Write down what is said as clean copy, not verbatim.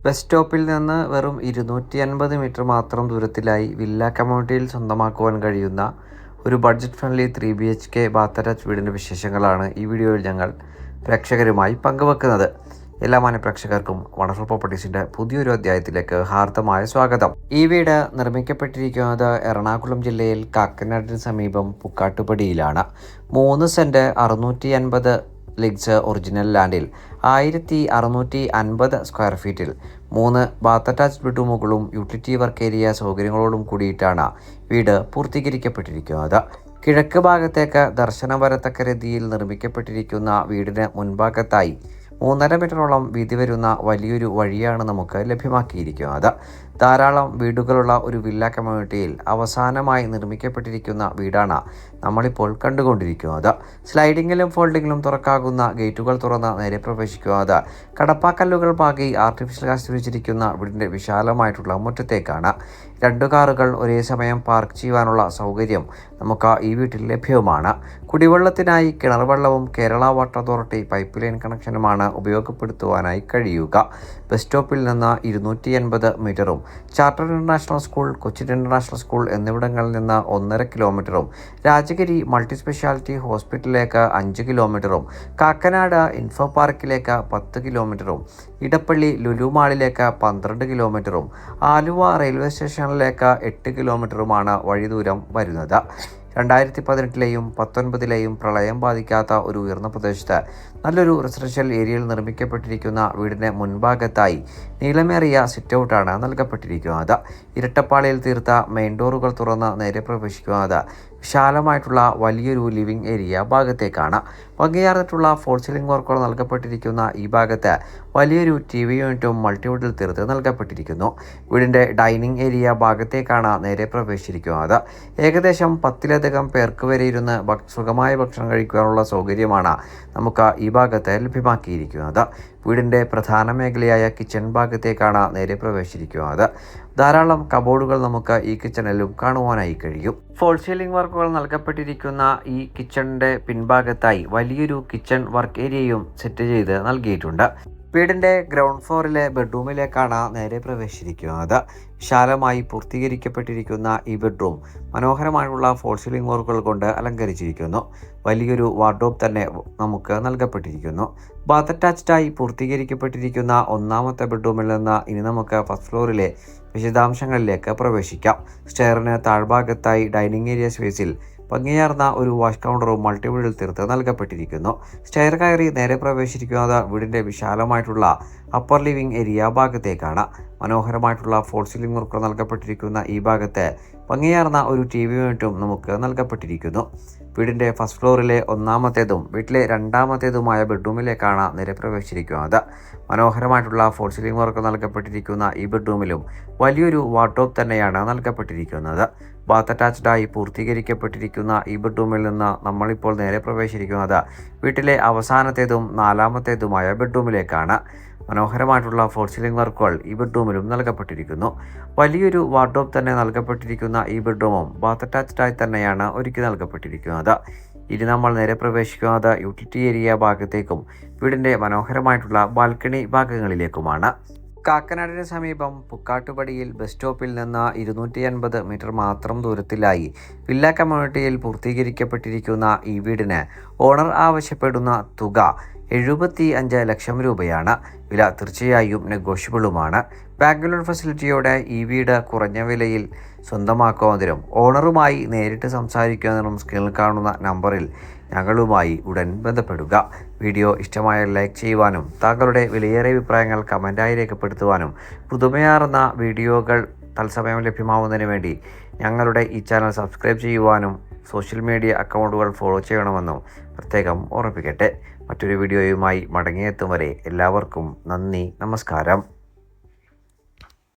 Bus സ്റ്റോപ്പിൽ നിന്ന് വെറും 250 മീറ്റർ മാത്രം ദൂരത്തിലായി വില്ല കമ്മ്യൂണിറ്റിയിൽ സ്വന്തമാക്കുവാൻ കഴിയുന്ന ഒരു budget friendly 3BHK Baat attach വീടിൻ്റെ വിശേഷങ്ങളാണ് ഈ വീഡിയോയിൽ ഞങ്ങൾ പ്രേക്ഷകരുമായി പങ്കുവെക്കുന്നത്. എല്ലാ മാന്യ പ്രേക്ഷകർക്കും വണ്ടർഫുൾ പ്രോപ്പർട്ടീസിൻ്റെ പുതിയൊരു അധ്യായത്തിലേക്ക് ഹാർദമായ സ്വാഗതം. ഈ വീട് നിർമ്മിക്കപ്പെട്ടിരിക്കുന്നത് എറണാകുളം ജില്ലയിൽ കാക്കനാടിന് സമീപം പുക്കാട്ടുപടിയിലാണ്. 3 സെൻറ്റ് 650 ലിഗ്സ് ഒറിജിനൽ ലാൻഡിൽ 1650 സ്ക്വയർ ഫീറ്റിൽ 3 ബാത്ത് അറ്റാച്ച്ഡ് ബെഡ്റൂമുകളും യൂട്ടിലിറ്റി വർക്ക് ഏരിയ സൗകര്യങ്ങളോടും കൂടിയിട്ടാണ് വീട് പൂർത്തീകരിക്കപ്പെട്ടിരിക്കുന്നത്. കിഴക്ക് ഭാഗത്തേക്ക് ദർശനം വരത്തക്ക രീതിയിൽ നിർമ്മിക്കപ്പെട്ടിരിക്കുന്ന വീടിന് മുൻഭാഗത്തായി 3.5 മീറ്ററോളം വീതി വരുന്ന വലിയൊരു വഴിയാണ് നമുക്ക് ലഭ്യമാക്കിയിരിക്കുന്നത്. ധാരാളം വീടുകളുള്ള ഒരു വില്ല കമ്മ്യൂണിറ്റിയിൽ അവസാനമായി നിർമ്മിക്കപ്പെട്ടിരിക്കുന്ന വീടാണ് നമ്മളിപ്പോൾ കണ്ടുകൊണ്ടിരിക്കുന്നത്. സ്ലൈഡിങ്ങിലും ഫോൾഡിങ്ങിലും തുറക്കാകുന്ന ഗേറ്റുകൾ തുറന്ന് നേരെ പ്രവേശിക്കുന്നത് കടപ്പാക്കല്ലുകൾ പാകി ആർട്ടിഫിഷ്യൽ ഗ്രാസ് വിരിച്ചിരിക്കുന്ന വീടിൻ്റെ വിശാലമായിട്ടുള്ള മുറ്റത്തേക്കാണ്. 2 കാറുകൾ ഒരേ സമയം പാർക്ക് ചെയ്യുവാനുള്ള സൗകര്യം നമുക്ക് ഈ വീട്ടിൽ ലഭ്യവുമാണ്. കുടിവെള്ളത്തിനായി കിണർ വെള്ളവും Kerala water authority pipeline കണക്ഷനുമാണ് ഉപയോഗപ്പെടുത്തുവാനായി കഴിയുക. ബസ് സ്റ്റോപ്പിൽ നിന്ന് 280 മീറ്ററും chartered international school, Cochin international school എന്നിവിടങ്ങളിൽ നിന്ന് 1.5 കിലോമീറ്ററും രാജഗിരി മൾട്ടി സ്പെഷ്യാലിറ്റി ഹോസ്പിറ്റലിലേക്ക് 5 കിലോമീറ്ററും കാക്കനാട് ഇൻഫോ പാർക്കിലേക്ക് 10 കിലോമീറ്ററും ഇടപ്പള്ളി ലുലു മാളിലേക്ക് 12 കിലോമീറ്ററും ആലുവ റെയിൽവേ സ്റ്റേഷനിലേക്ക് 8 കിലോമീറ്ററുമാണ് വഴി ദൂരം വരുന്നത്. 2018ലെയും 19ലെയും പ്രളയം ബാധിക്കാത്ത ഒരു ഉയർന്ന പ്രദേശത്ത് നല്ലൊരു റെസിഡൻഷ്യൽ ഏരിയയിൽ നിർമ്മിക്കപ്പെട്ടിരിക്കുന്ന വീടിൻ്റെ മുൻഭാഗത്തായി നീളമേറിയ സിറ്റൗട്ടാണ് നൽകപ്പെട്ടിരിക്കുന്നത്. ഇരട്ടപ്പാളിയിൽ തീർത്ത മെയിൻ ഡോറുകൾ തുറന്ന് നേരെ പ്രവേശിക്കുന്നത് വിശാലമായിട്ടുള്ള വലിയൊരു ലിവിംഗ് ഏരിയ ഭാഗത്തേക്കാണ്. ഭംഗിയാർന്നിട്ടുള്ള ഫോൾ സീലിംഗ് വർക്കുകൾ നൽകപ്പെട്ടിരിക്കുന്ന ഈ ഭാഗത്ത് വലിയൊരു TV യൂണിറ്റും മൾട്ടിവുഡിൽ തീർത്ത് നൽകപ്പെട്ടിരിക്കുന്നു. വീടിൻ്റെ ഡൈനിങ് ഏരിയ ഭാഗത്തേക്കാണ് നേരെ പ്രവേശിച്ചിരിക്കുന്നത്. ഏകദേശം 10ലധികം പേർക്ക് വരെ ഇരുന്ന് സുഖമായ ഭക്ഷണം കഴിക്കാനുള്ള സൗകര്യമാണ് നമുക്ക് ഈ ഭാഗത്ത് ലഭ്യമാക്കിയിരിക്കുന്നത്. വീടിൻ്റെ പ്രധാന മേഖലയായ കിച്ചൺ ഭാഗത്തേക്കാണ് നേരെ പ്രവേശിച്ചിരിക്കുന്നത്. ധാരാളം കബോർഡുകൾ നമുക്ക് ഈ കിച്ചണിലും കാണുവാനായി കഴിയും. ഫോൾ സീലിംഗ് വർക്കുകൾ നൽകപ്പെട്ടിരിക്കുന്ന ഈ കിച്ചണിൻ്റെ പിൻഭാഗത്തായി വലിയൊരു കിച്ചൺ വർക്ക് ഏരിയയും സെറ്റ് ചെയ്ത് നൽകിയിട്ടുണ്ട്. വീടിൻ്റെ ഗ്രൗണ്ട് ഫ്ലോറിലെ ബെഡ്റൂമിലേക്കാണ് നേരെ പ്രവേശിച്ചിരിക്കുന്നത്. വിശാലമായി പൂർത്തീകരിക്കപ്പെട്ടിരിക്കുന്ന ഈ ബെഡ്റൂം മനോഹരമായുള്ള ഫോൾ സീലിംഗ് വർക്കുകൾ കൊണ്ട് അലങ്കരിച്ചിരിക്കുന്നു. വലിയൊരു വാർഡ്രോബ് തന്നെ നമുക്ക് നൽകപ്പെട്ടിരിക്കുന്നു. ബാത്ത് അറ്റാച്ച്ഡായി പൂർത്തീകരിക്കപ്പെട്ടിരിക്കുന്ന 1ാമത്തെ ബെഡ്റൂമിൽ നിന്ന് ഇനി നമുക്ക് ഫസ്റ്റ് ഫ്ലോറിലെ വിശദാംശങ്ങളിലേക്ക് പ്രവേശിക്കാം. സ്റ്റെയറിന് താഴ്ഭാഗത്തായി ഡൈനിങ് ഏരിയ സ്പേസിൽ ഭംഗിയാർന്ന ഒരു വാഷ് കൗണ്ടറും മൾട്ടിവുഡിൽ തീർത്ത് നൽകപ്പെട്ടിരിക്കുന്നു. സ്റ്റെയർ കയറി നേരെ പ്രവേശിക്കുന്നത് വീടിൻ്റെ വിശാലമായിട്ടുള്ള അപ്പർ ലിവിംഗ് ഏരിയ ഭാഗത്തേക്കാണ്. മനോഹരമായിട്ടുള്ള ഫോൾ സീലിംഗ് വർക്ക് നൽകപ്പെട്ടിരിക്കുന്ന ഈ ഭാഗത്ത് ഭംഗിയാർന്ന ഒരു TV യൂണിറ്റും നമുക്ക് നൽകപ്പെട്ടിരിക്കുന്നു. വീടിൻ്റെ ഫസ്റ്റ് ഫ്ലോറിലെ 1ാമത്തേതും വീട്ടിലെ 2ാമത്തേതുമായ ബെഡ്റൂമിലേക്കാണ് നേരെ പ്രവേശിച്ചിരിക്കുന്നത്. മനോഹരമായിട്ടുള്ള ഫോൾ സീലിംഗ് വർക്ക് നൽകപ്പെട്ടിരിക്കുന്ന ഈ ബെഡ്റൂമിലും വലിയൊരു വാർഡ്രോബ് തന്നെയാണ് നൽകപ്പെട്ടിരിക്കുന്നത്. ബാത്ത് അറ്റാച്ച്ഡായി പൂർത്തീകരിക്കപ്പെട്ടിരിക്കുന്ന ഈ ബെഡ്റൂമിൽ നിന്ന് നമ്മളിപ്പോൾ നേരെ പ്രവേശിച്ചിരിക്കുന്നത് വീട്ടിലെ അവസാനത്തേതും 4ാമത്തേതുമായ ബെഡ്റൂമിലേക്കാണ്. മനോഹരമായിട്ടുള്ള ഫോൾ സീലിംഗ് വർക്കുകൾ ഈ ബെഡ്റൂമിലും നൽകപ്പെട്ടിരിക്കുന്നു. വലിയൊരു വാർഡ്രോബ് തന്നെ നൽകപ്പെട്ടിരിക്കുന്ന ഈ ബെഡ്റൂമും ബാത്ത് അറ്റാച്ച്ഡായി തന്നെയാണ് ഒരുക്കി നൽകപ്പെട്ടിരിക്കുന്നത്. ഇനി നമ്മൾ നേരെ പ്രവേശിക്കുന്നത് യൂട്ടിലിറ്റി ഏരിയ ഭാഗത്തേക്കും വീടിൻ്റെ മനോഹരമായിട്ടുള്ള ബാൽക്കണി ഭാഗങ്ങളിലേക്കുമാണ്. കാക്കനാടിന് സമീപം പുക്കാട്ടുപടിയിൽ ബസ് സ്റ്റോപ്പിൽ നിന്ന് 250 മീറ്റർ മാത്രം ദൂരത്തിലായി വില്ല കമ്മ്യൂണിറ്റിയിൽ പൂർത്തീകരിക്കപ്പെട്ടിരിക്കുന്ന ഈ വീടിന് ഓണർ ആവശ്യപ്പെടുന്ന തുക 75 ലക്ഷം രൂപയാണ്. വില തീർച്ചയായും നെഗോഷ്യബിളുമാണ്. ബാങ്ക് ലോൺ ഫെസിലിറ്റിയോടെ ഈ വീട് കുറഞ്ഞ വിലയിൽ സ്വന്തമാക്കുന്നതിനും ഓണറുമായി നേരിട്ട് സംസാരിക്കുന്നതിനും സ്ക്രീനിൽ കാണുന്ന നമ്പറിൽ ഞങ്ങളുമായി ഉടൻ ബന്ധപ്പെടുക. വീഡിയോ ഇഷ്ടമായ ലൈക്ക് ചെയ്യുവാനും താങ്കളുടെ വിലയേറിയ അഭിപ്രായങ്ങൾ കമൻറ്റായി രേഖപ്പെടുത്തുവാനും പുതുമയാർന്ന വീഡിയോകൾ തത്സമയം ലഭ്യമാവുന്നതിന് വേണ്ടി ഞങ്ങളുടെ ഈ ചാനൽ സബ്സ്ക്രൈബ് ചെയ്യുവാനും സോഷ്യൽ മീഡിയ അക്കൗണ്ടുകൾ ഫോളോ ചെയ്യണമെന്നും പ്രത്യേകം ഓർമ്മിപ്പിക്കട്ടെ. മറ്റൊരു വീഡിയോയുമായി മടങ്ങിയെത്തും വരെ എല്ലാവർക്കും നന്ദി, നമസ്കാരം.